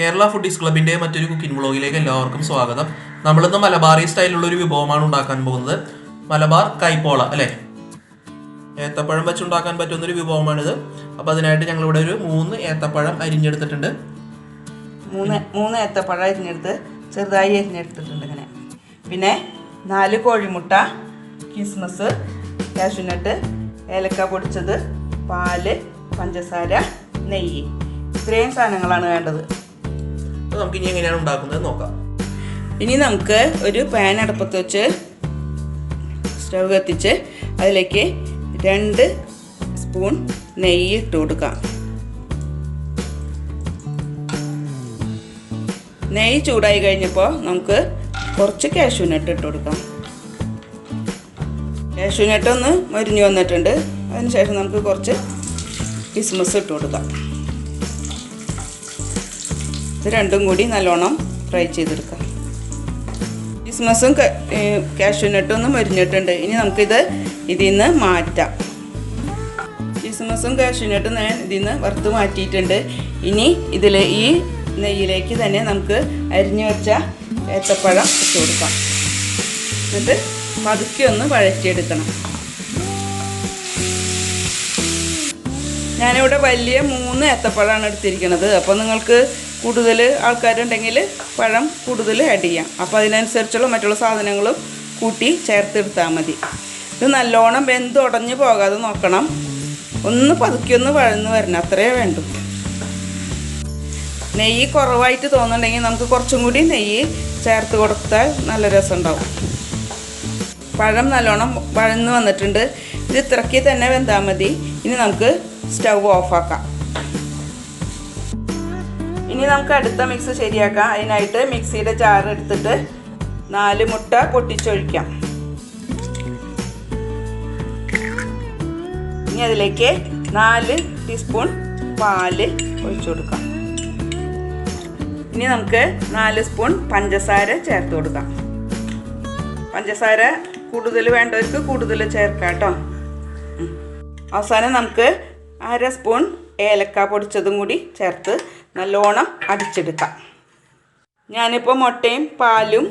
Kerala foodies ക്ലബിൻ്റെ മറ്റൊരു cooking വ്ളോഗിലേക്ക് എല്ലാവർക്കും സ്വാഗതം. നമ്മളിന്ന് മലബാറി സ്റ്റൈലിലുള്ള ഒരു വിഭവമാണ് ഉണ്ടാക്കാൻ പോകുന്നത്. മലബാർ കൈപ്പോള അല്ലേ, ഏത്തപ്പഴം വെച്ചുണ്ടാക്കാൻ പറ്റുന്നൊരു വിഭവമാണിത്. അപ്പോൾ അതിനായിട്ട് ഞങ്ങളിവിടെ ഒരു 3 ഏത്തപ്പഴം അരിഞ്ഞെടുത്തിട്ടുണ്ട്. മൂന്ന് ഏത്തപ്പഴം അരിഞ്ഞെടുത്ത് ചെറുതായി അരിഞ്ഞെടുത്തിട്ടുണ്ട് ഇങ്ങനെ. പിന്നെ 4 കോഴിമുട്ട, കിസ്മസ്, കാഷ്യൂനട്ട്, ഏലക്ക പൊടിച്ചത്, പാല്, പഞ്ചസാര, നെയ്യ്, ഇത്രയും സാധനങ്ങളാണ് വേണ്ടത്. അപ്പോൾ നമുക്ക് ഇനി എങ്ങനെയാണ് ഉണ്ടാക്കുന്നത് നോക്കാം. ഇനി നമുക്ക് ഒരു പാൻ അടുപ്പത്ത് വെച്ച് സ്റ്റൗ കത്തിച്ച് അതിലേക്ക് 2 സ്പൂൺ നെയ്യ് ഇട്ട് കൊടുക്കാം. നെയ്യ് ചൂടായി കഴിഞ്ഞപ്പോൾ നമുക്ക് കുറച്ച് കാഷ്യൂനട്ട് ഇട്ട് കൊടുക്കാം. കാഷ്യൂനട്ട് ഒന്ന് മൊരിഞ്ഞ് വന്നിട്ടുണ്ട്. അതിനുശേഷം നമുക്ക് കുറച്ച് കിസ്മസ് ഇട്ട് കൊടുക്കാം. ഇത് രണ്ടും കൂടി നല്ലോണം ഫ്രൈ ചെയ്തെടുക്കാം. കിസ്മസും കാഷ്യൂനട്ടും ഒന്ന് മൊരിഞ്ഞിട്ടുണ്ട്. ഇനി നമുക്കിത് ഇതിൽ നിന്ന് മാറ്റാം. കിസ്മസും കാഷ്യൂനട്ടും ഞാൻ ഇതിൽ നിന്ന് വറുത്ത് മാറ്റിയിട്ടുണ്ട്. ഇനി ഈ നെയ്യിലേക്ക് തന്നെ നമുക്ക് അരിഞ്ഞു വെച്ച ഏത്തപ്പഴം ഇട്ട് കൊടുക്കാം. എന്നിട്ട് പതുക്കെ ഒന്ന് വഴറ്റിയെടുക്കണം. ഞാനിവിടെ വലിയ 3 ഏത്തപ്പഴമാണ് എടുത്തിരിക്കുന്നത്. അപ്പോൾ നിങ്ങൾക്ക് കൂടുതൽ ആൾക്കാരുണ്ടെങ്കിൽ പഴം കൂടുതൽ ആഡ് ചെയ്യാം. അപ്പോൾ അതിനനുസരിച്ചുള്ള മറ്റുള്ള സാധനങ്ങളും കൂട്ടി ചേർത്തെടുത്താൽ മതി. ഇത് നല്ലോണം വെന്ത് ഉടഞ്ഞ് പോകാതെ നോക്കണം. ഒന്ന് പതുക്കെ ഒന്ന് വഴന്ന് വരണം, അത്രയേ വേണ്ടൂ. നെയ്യ് കുറവായിട്ട് തോന്നുന്നുണ്ടെങ്കിൽ നമുക്ക് കുറച്ചും കൂടി നെയ്യ് ചേർത്ത് കൊടുത്താൽ നല്ല രസമുണ്ടാവും. പഴം നല്ലോണം വഴന്ന് വന്നിട്ടുണ്ട്. ഇത് ഇത്രയ്ക്ക് തന്നെ വെന്താൽ മതി. ഇനി നമുക്ക് സ്റ്റൗ ഓഫാക്കാം. ഇനി നമുക്ക് അടുത്ത മിക്സ് ശരിയാക്കാം. അതിനായിട്ട് മിക്സിയുടെ ജാർ എടുത്തിട്ട് 4 മുട്ട പൊട്ടിച്ചൊഴിക്കാം. ഇനി അതിലേക്ക് 4 ടീസ്പൂൺ പാല് ഒഴിച്ചു കൊടുക്കാം. ഇനി നമുക്ക് 4 സ്പൂൺ പഞ്ചസാര ചേർത്ത് കൊടുക്കാം. പഞ്ചസാര കൂടുതൽ വേണ്ടവർക്ക് കൂടുതൽ ചേർക്കാം കേട്ടോ. അവസാനം നമുക്ക് 1/2 സ്പൂൺ ഏലക്ക പൊടിച്ചതും കൂടി ചേർത്ത് നല്ലോണം അടിച്ചെടുക്കാം. ഞാനിപ്പോൾ മുട്ടയും പാലും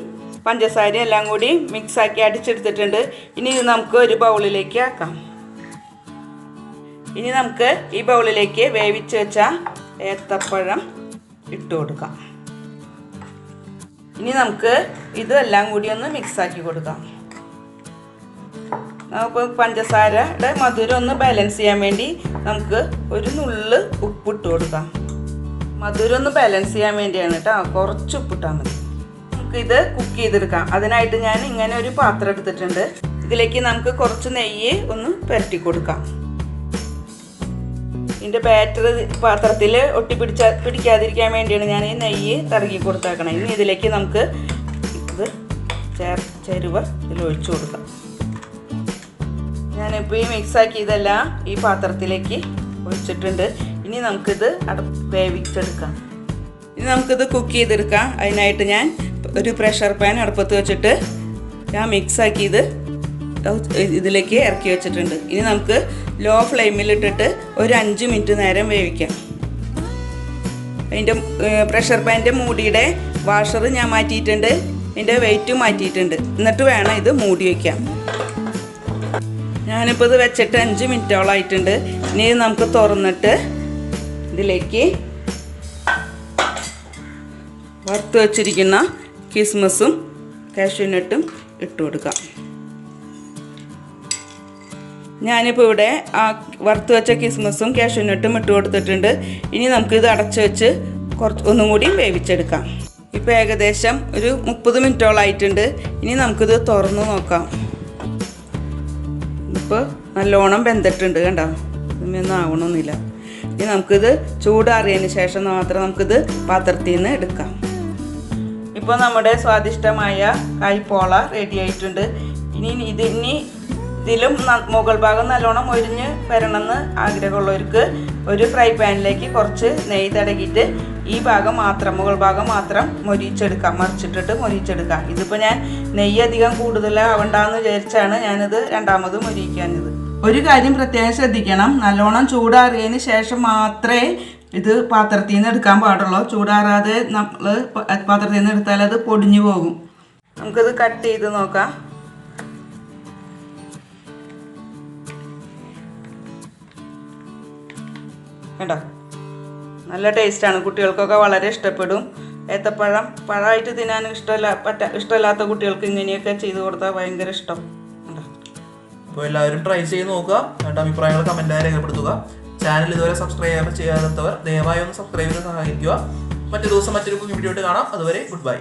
പഞ്ചസാരയും എല്ലാം കൂടി മിക്സാക്കി അടിച്ചെടുത്തിട്ടുണ്ട്. ഇനി ഇത് നമുക്ക് ഒരു ബൗളിലേക്ക് ആക്കാം. ഇനി നമുക്ക് ഈ ബൗളിലേക്ക് വേവിച്ച് വെച്ച ഏത്തപ്പഴം ഇട്ട് കൊടുക്കാം. ഇനി നമുക്ക് ഇതെല്ലാം കൂടി ഒന്ന് മിക്സാക്കി കൊടുക്കാം. നമുക്ക് പഞ്ചസാരയുടെ മധുരം ഒന്ന് ബാലൻസ് ചെയ്യാൻ വേണ്ടി നമുക്ക് ഒരു നുള്ള് ഉപ്പിട്ട് കൊടുക്കാം. മധുരം ഒന്ന് ബാലൻസ് ചെയ്യാൻ വേണ്ടിയാണ് കേട്ടോ, കുറച്ച് ഉപ്പിട്ടാൽ മതി. നമുക്കിത് കുക്ക് ചെയ്തെടുക്കാം. അതിനായിട്ട് ഞാൻ ഇങ്ങനെ ഒരു പാത്രം എടുത്തിട്ടുണ്ട്. ഇതിലേക്ക് നമുക്ക് കുറച്ച് നെയ്യ് ഒന്ന് പുരട്ടി കൊടുക്കാം. ഇതിൻ്റെ ബാറ്റർ പാത്രത്തിൽ പിടിക്കാതിരിക്കാൻ വേണ്ടിയാണ് ഞാൻ ഈ നെയ്യ് തടകി കൊടുത്തേക്കണം. ഇനി ഇതിലേക്ക് നമുക്ക് ഇത് ചേരുവ ഇതിൽ ഒഴിച്ചു കൊടുക്കാം. ഞാനിപ്പോൾ ഈ മിക്സാക്കിയതെല്ലാം ഈ പാത്രത്തിലേക്ക് ഒഴിച്ചിട്ടുണ്ട്. ഇനി നമുക്കിത് വേവിച്ചെടുക്കാം. ഇനി നമുക്കിത് കുക്ക് ചെയ്തെടുക്കാം. അതിനായിട്ട് ഞാൻ ഒരു പ്രഷർ പാൻ അടുപ്പത്ത് വെച്ചിട്ട് ഞാൻ മിക്സാക്കിയത് ഇതിലേക്ക് ഇറക്കി വെച്ചിട്ടുണ്ട്. ഇനി നമുക്ക് ലോ ഫ്ലെയിമിലിട്ടിട്ട് ഒരു 5 മിനിറ്റ് നേരം വേവിക്കാം. അതിൻ്റെ പ്രഷർ പാനിൻ്റെ മൂടിയുടെ വാഷർ ഞാൻ മാറ്റിയിട്ടുണ്ട്. അതിൻ്റെ വെയിറ്റും മാറ്റിയിട്ടുണ്ട്. എന്നിട്ട് വേണം ഇത് മൂടി വയ്ക്കാം. ഞാനിപ്പോൾ ഇത് വെച്ചിട്ട് 5 മിനിറ്റോളായിട്ടുണ്ട്. ഇനി നമുക്ക് തുറന്നിട്ട് ഇതിലേക്ക് വറുത്ത് വച്ചിരിക്കുന്ന കിസ്മസും കാഷ്യൂനട്ടും ഇട്ട് കൊടുക്കാം. ഞാനിപ്പോൾ ഇവിടെ ആ വറുത്ത് വെച്ച കിസ്മസും കാഷ്യൂനട്ടും ഇട്ട് കൊടുത്തിട്ടുണ്ട്. ഇനി നമുക്കിത് അടച്ച് വെച്ച് ഒന്നും കൂടി വേവിച്ചെടുക്കാം. ഇപ്പോൾ ഏകദേശം ഒരു 30 മിനിറ്റോളായിട്ടുണ്ട്. ഇനി നമുക്കിത് തുറന്ന് നോക്കാം. ഇപ്പോൾ നല്ലോണം വെന്തിട്ടുണ്ട് കണ്ടോ, ഇതൊന്നും ആവണമെന്നില്ല. ഇനി നമുക്കിത് ചൂടാറിയതിന് ശേഷം മാത്രം നമുക്കിത് പാത്രത്തിൽ നിന്ന് എടുക്കാം. ഇപ്പോൾ നമ്മുടെ സ്വാദിഷ്ടമായ കായ്പോള റെഡി ആയിട്ടുണ്ട്. ഇതിലും മുകൾ ഭാഗം നല്ലോണം മൊരിഞ്ഞ് വരണമെന്ന് ആഗ്രഹമുള്ളവർക്ക് ഒരു ഫ്രൈ പാനിലേക്ക് കുറച്ച് നെയ്യ് തടകിയിട്ട് ഈ ഭാഗം മാത്രം, മുകൾ ഭാഗം മാത്രം മൊരിച്ചെടുക്കാം, മറിച്ചിട്ടിട്ട് മൊരിച്ചെടുക്കാം. ഇതിപ്പോൾ ഞാൻ നെയ്യ് അധികം കൂടുതലാവണ്ടെന്ന് വിചാരിച്ചാണ് ഞാനിത് രണ്ടാമത് മൊരിക്കാഞ്ഞത്. ഒരു കാര്യം പ്രത്യേകം ശ്രദ്ധിക്കണം, നല്ലോണം ചൂടാറിയതിന് ശേഷം മാത്രമേ ഇത് പാത്രത്തിൽ നിന്ന് എടുക്കാൻ പാടുള്ളൂ. ചൂടാറാതെ നമ്മൾ പാത്രത്തിൽ നിന്ന് എടുത്താൽ അത് പൊടിഞ്ഞു പോകും. നമുക്കിത് കട്ട് ചെയ്ത് നോക്കാം. കേട്ടോ, നല്ല ടേസ്റ്റാണ്. കുട്ടികൾക്കൊക്കെ വളരെ ഇഷ്ടപ്പെടും. ഏത്തപ്പഴം പഴമായിട്ട് തിന്നാൻ ഇഷ്ടമില്ലാത്ത കുട്ടികൾക്ക് ഇങ്ങനെയൊക്കെ ചെയ്ത് കൊടുത്താൽ ഭയങ്കര ഇഷ്ടം. അപ്പോൾ എല്ലാവരും ട്രൈ ചെയ്ത് നോക്കുക. എന്നിട്ട് അഭിപ്രായങ്ങൾ കമൻറ്റായി രേഖപ്പെടുത്തുക. ചാനൽ ഇതുവരെ സബ്സ്ക്രൈബ് ചെയ്യാത്തവർ ദയവായി ഒന്ന് സബ്സ്ക്രൈബ് ചെയ്ത് സഹായിക്കുക. മറ്റു ദിവസം മറ്റൊരു കുക്കിംഗ് വീഡിയോ ആയിട്ട് കാണാം. അതുവരെ ഗുഡ് ബൈ.